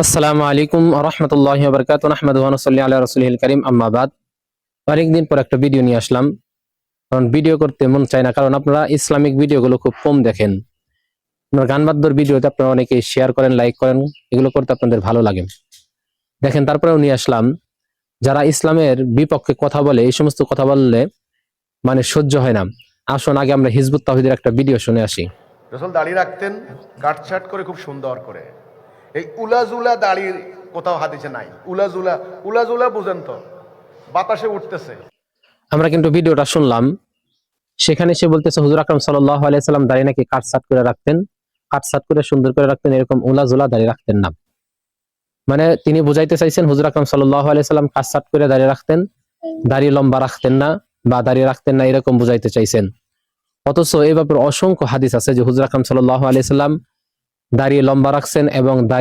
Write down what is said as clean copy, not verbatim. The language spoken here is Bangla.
আসসালামু আলাইকুম রহমতুল্লাহি ওয়া বারাকাতুহু নাহমাদুহু ওয়া নুসাল্লি আলা রাসূলিল কারীম আম্মা বাদ। অনেকদিন পর একটা ভিডিও নিয়ে আসলাম, কারণ ভিডিও করতে মন চায় না, কারণ আপনারা ইসলামিক ভিডিওগুলো খুব কম দেখেন। আপনার গান বাদ্যর ভিডিওতে আপনারা অনেকে শেয়ার করেন, লাইক করেন, এগুলো করতে আপনাদের ভালো লাগে দেখেন। তারপরেও নিয়ে আসলাম, যারা ইসলামের বিপক্ষে কথা বলে, এই সমস্ত কথা বললে মানে সহ্য হয় না। আসুন আগে আমরা হিজবুত তাওহীদের একটা ভিডিও শুনে আসি। রসুল দাড়ি রাখতেন কাটছাট করে, খুব সুন্দর করে। এই উলাজুলা দাড়ির কোথাও হাদিসে নাই। উলাজুলা উলাজুলা বুঝেন তো, বাতাসে উঠতেছে। আমরা কিন্তু ভিডিওটা শুনলাম, সেখানে সে বলতেছে হুজুর আকরাম সাল্লাল্লাহু আলাইহি সাল্লাম দাড়ি নাকি কাটছাট করে রাখতেন, কাটছাট করে সুন্দর করে রাখতেন, এরকম উলাজুলা দাড়ি রাখতেন না। মানে তিনি বুঝাইতে চাইছেন হুজুর আকরাম সাল্লাল্লাহু আলাইহি সাল্লাম কাটছাট করে দাড়ি রাখতেন, দাড়ি লম্বা রাখতেন না বা দাড়ি রাখতেন না, এরকম বুঝাইতে চাইছেন। অথচ এই ব্যাপারে অসংখ্য হাদিস আছে যে হুজুর আকরাম সাল্লাল্লাহু আলাইহি সাল্লাম দাড়ি লম্বা রাখছেন এবং দাড়ি